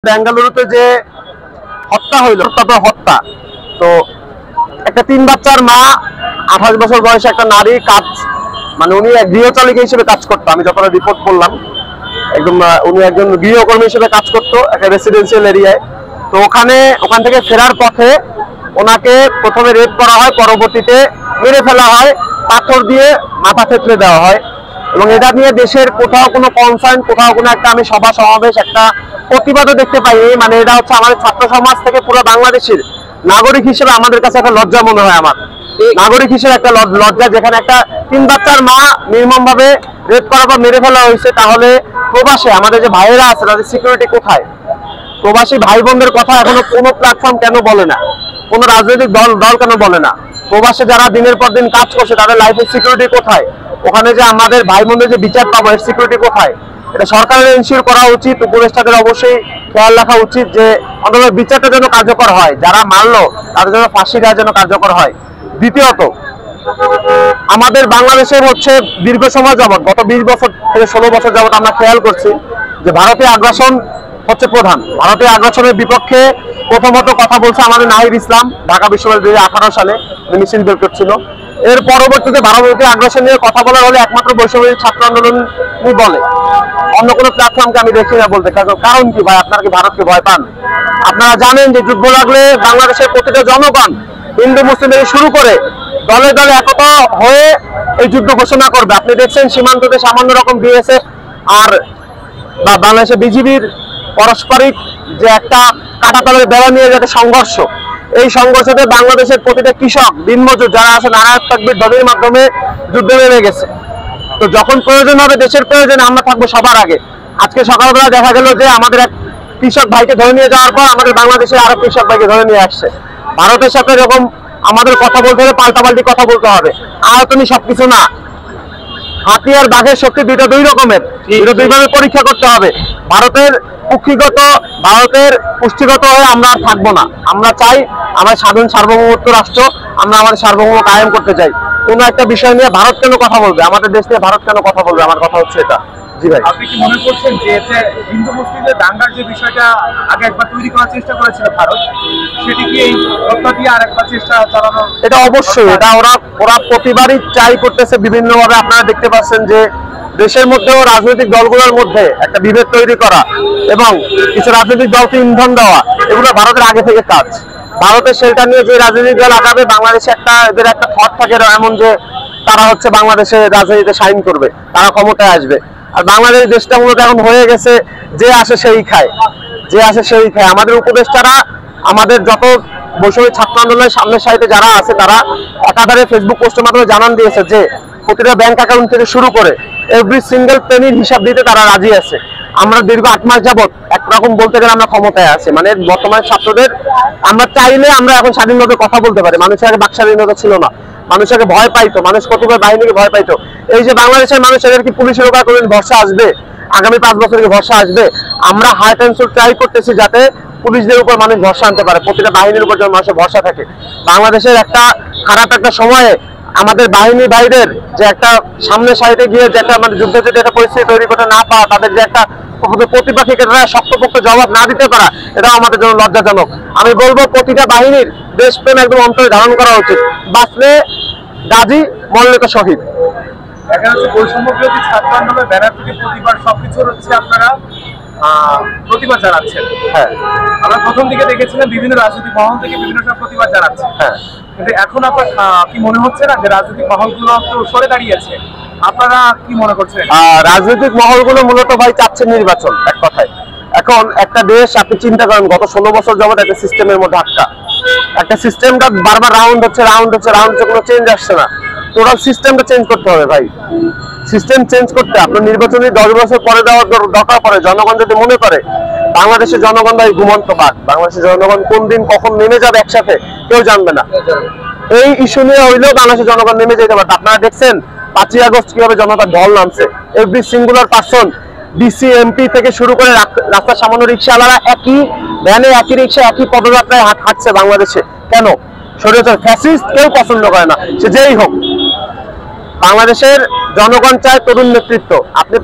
বেঙ্গালুরুতে যে হত্যা হইল হত্যা তো একটা 3 বাচ্চার মা 28 বছর বয়সে একটা নারী কাজ মানে উনি এক গৃহচালিকা হিসেবে কাজ করতো। আমি যখন রিপোর্ট করলাম একদম উনি একজন গৃহকর্মী হিসেবে কাজ করতো একটা রেসিডেন্সিয়াল এরিয়ায়। তো ওখান থেকে ফেরার পথে ওনাকে প্রথমে রেপ করা হয়, পরবর্তীতে মেরে ফেলা হয়, পাথর দিয়ে মাথা থেতলে দেওয়া হয়। এবং এটা নিয়ে দেশের কোথাও কোনো কনসার্ন, কোথাও কোনো একটা আমি সভা সমাবেশ একটা প্রতিবাদও দেখতে পাই। মানে এটা হচ্ছে আমাদের ছাত্র সমাজ থেকে পুরো বাংলাদেশের নাগরিক হিসেবে আমাদের কাছে একটা লজ্জা মনে হয়। আমার নাগরিক হিসেবে একটা লজ্জা, যেখানে একটা 3 বাচ্চার মা নির্মম ভাবে রেপ করার পর মেরে ফেলা হয়েছে। তাহলে প্রবাসে আমাদের যে ভাইয়েরা আছে তাদের সিকিউরিটি কোথায়? প্রবাসী ভাই বোনদের কথা এখনো কোনো প্ল্যাটফর্ম কেন বলে না? কোনো রাজনৈতিক দল কেন বলে না? প্রবাসে যারা দিনের পর দিন কাজ করছে তাদের লাইফের সিকিউরিটি কোথায়? ওখানে যে আমাদের ভাই বোনদের যে বিচার পাবো এর সিকিউরিটি কোথায়? এটা সরকারের এনশিওর করা উচিত। উপদেষ্টাদের অবশ্যই খেয়াল রাখা উচিত যে অন্তত বিচারটা যেন কার্যকর হয়, যারা মারলো তাদের জন্য ফাঁসি দেওয়া যেন কার্যকর হয়। দ্বিতীয়ত, আমাদের বাংলাদেশের হচ্ছে দীর্ঘ সময় যাবত গত 20 বছর থেকে 16 বছর যাবত আমরা খেয়াল করছি যে ভারতীয় আগ্রাসন হচ্ছে প্রধান। ভারতীয় আগ্রাসনের বিপক্ষে প্রথমত কথা বলছে আমাদের নাহিদ ইসলাম, ঢাকা বিশ্ববিদ্যালয় 2018 সালে মিছিল বের করছিল। এর পরবর্তীতে ভারতীয় আগ্রাসন নিয়ে কথা বলা হলে একমাত্র বৈষম্য ছাত্র আন্দোলন বলে, অন্য কোনো প্ল্যাটফর্মকে আমি দেখি না বলতে। কারণ কি ভাই, আপনারা কি ভারতকে ভয় পান? আপনারা জানেন যে যুদ্ধ লাগলে বাংলাদেশের প্রতিটা জনগণ হিন্দু মুসলিম থেকে শুরু করে দলে দলে একতা হয়ে এই যুদ্ধ ঘোষণা করবে। আপনি দেখছেন সীমান্ততে সামান্য রকম বিএসএফ আর বাংলাদেশের বিজিবির পারস্পরিক যে একটা কাঁটাতালের বেড়া নিয়ে যাতে সংঘর্ষ, এই সংঘর্ষতে বাংলাদেশের প্রতিটা কৃষক দিনমজুর যারা আছে নারায়ণ তাকবীর ধ্বনির মাধ্যমে যুদ্ধে নেমে গেছে। তো যখন প্রয়োজন হবে, দেশের প্রয়োজনে আমরা থাকবো সবার আগে। আজকে সকালবেলা দেখা গেল যে আমাদের এক কৃষক ভাইকে ধরে নিয়ে যাওয়ার পর আমাদের বাংলাদেশের আরো কৃষক ভাইকে ধরে নিয়ে আসছে। ভারতের সাথে এরকম আমাদের কথা বলতে হলে পাল্টাপাল্টি কথা বলতে হবে। আয়তনই সবকিছু না, হাতি আর বাঘের শক্তি দুই রকমের, দুইভাবে পরীক্ষা করতে হবে। ভারতের কুক্ষিগত, ভারতের পুষ্টিগত হয়ে আমরা আর থাকবো না। আমরা চাই আমরা স্বাধীন সার্বভৌমত্ব রাষ্ট্র, আমরা আমাদের সার্বভৌম কায়েম করতে চাই। কোনো একটা বিষয় নিয়ে ভারত কেন কথা বলবে? আমাদের দেশ নিয়ে ভারত কেন কথা বলবে? আমার কথা হচ্ছে এটা। জি ভাই, আপনি কি মনে করছেন যে হিন্দু মুসলিমদের দাঙ্গার যে বিষয়টা আগে একবার তৈরি করার চেষ্টা করেছিল ভারত, সেটি কি এই হত্যা দিয়ে আরেকবার চেষ্টা চালানো? এটা অবশ্যই, এটা ওরা প্রতিবারই ট্রাই করতেছে বিভিন্নভাবে। আপনারা দেখতে পাচ্ছেন যে দেশের মধ্যেও রাজনৈতিক দলগুলোর মধ্যে একটা বিভেদ তৈরি করা এবং কিছু রাজনৈতিক দলকে ইন্ধন দেওয়া, এগুলো ভারতের আগে থেকে কাজ। ভারতের সেটা নিয়ে যে রাজনৈতিক দল আগাবে, বাংলাদেশে এদের একটা থট থাকে এমন যে তারা হচ্ছে বাংলাদেশে রাজনীতিতে সাইন করবে, তারা ক্ষমতায় আসবে। আর বাংলাদেশ দেশটা মূলত এখন হয়ে গেছে যে আসে সেই খায়, যে আসে সেই খায়। আমাদের উপদেষ্টারা, আমাদের যত বৈষম্য ছাত্র আন্দোলনের সামনের সারিতে যারা আছে তারা একাধারে ফেসবুক পোস্টের মাধ্যমে জানান দিয়েছে যে প্রতিটা ব্যাংক অ্যাকাউন্ট থেকে শুরু করে এভরি সিঙ্গেল পেনির হিসাব দিতে তারা রাজি আছে। আমরা দীর্ঘ 8 মাস যাবত একরকম বলতে গেলে আমরা ক্ষমতায় আছি। মানে বর্তমান ছাত্রদের আমরা চাইলে আমরা এখন স্বাধীনভাবে কথা বলতে পারি। মানুষের আগে বাক স্বাধীনতা ছিল না, মানুষকে ভয় পাইতো, মানুষ কতিপয় বাহিনীকে ভয় পাইতো। এই যে বাংলাদেশের মানুষ, এদের কি পুলিশের উপর কোনদিন ভরসা আসবে? আগামী 5 বছরে ভরসা আসবে? আমরা হার্ট অ্যান্ড সোল ট্রাই করতেছি যাতে পুলিশদের উপর মানুষ ভরসা আনতে পারে, প্রতিটা বাহিনীর উপর যেন মানুষের ভরসা থাকে। বাংলাদেশের একটা খারাপ একটা সময়ে আমাদের বাহিনী ভাইদের যে একটা সামনের সারিতে গিয়ে যে একটা মানে যুদ্ধের যদি একটা পরিস্থিতি তৈরি করতে না পাওয়া, তাদের যে একটা প্রতিপাক্ষিকে শক্তপোক্ত জবাব না দিতে পারা, এটাও আমাদের জন্য লজ্জাজনক। আমি বলবো প্রতিটা বাহিনীর দেশপ্রেম একদম অন্তরে ধারণ করা উচিত। বাঁচলে গাজী, মরলে তো শহীদ। দেখা যাচ্ছে বৈষম্য বিরোধী ছাত্র আন্দোলনের ব্যানার থেকে প্রতিবার সবকিছুর হচ্ছে আপনারা প্রতিবাদ জানাচ্ছেন। হ্যাঁ, আমরা প্রথম দিকে দেখেছিলাম বিভিন্ন রাজনৈতিক মহল থেকে বিভিন্ন সব প্রতিবাদ জানাচ্ছে। হ্যাঁ, কিন্তু এখন আপনার কি মনে হচ্ছে না যে রাজনৈতিক মহলগুলো একটু সরে দাঁড়িয়েছে? আপনারা কি মনে করছেন? রাজনৈতিক মহলগুলো মূলত ভাই চাচ্ছে নির্বাচন, এক কথায়। এখন একটা দেশ, আপনি চিন্তা করেন গত 16 বছর যাবত একটা সিস্টেমের মধ্যে আটকা, একটা সিস্টেমটা বারবার রাউন্ড হচ্ছে, কোনো চেঞ্জ আসছে না। টোটাল সিস্টেমটা চেঞ্জ করতে হবে ভাই। সিস্টেম চেঞ্জ করতে আপনার নির্বাচনী 10 বছর পরে দেওয়ার দরকার পড়ে। জনগণ যদি মনে করে বাংলাদেশের জনগণ ভাই ঘুমন্ত বাঘ, বাংলাদেশের জনগণ কোন দিন কখন নেমে যাবে একসাথে কেউ জানবে না। এই ইস্যু নিয়ে হইলেও বাংলাদেশের জনগণ নেমে যেতে পারত। আপনারা দেখছেন 5ই আগস্ট কিভাবে জনতার ঢল নামছে। Every singular person, DC MP থেকে শুরু করে রাস্তার সামান্য রিক্সাওয়ালারা একই ভ্যানে, একই রিক্সা, একই পদযাত্রায় হাঁটছে বাংলাদেশে। কেন? স্বৈরাচার ফ্যাসিস্ট কেউ পছন্দ করে না, সে যেই হোক। বাংলাদেশের জনগণ চায় তরুণ নেতৃত্ব। আপনি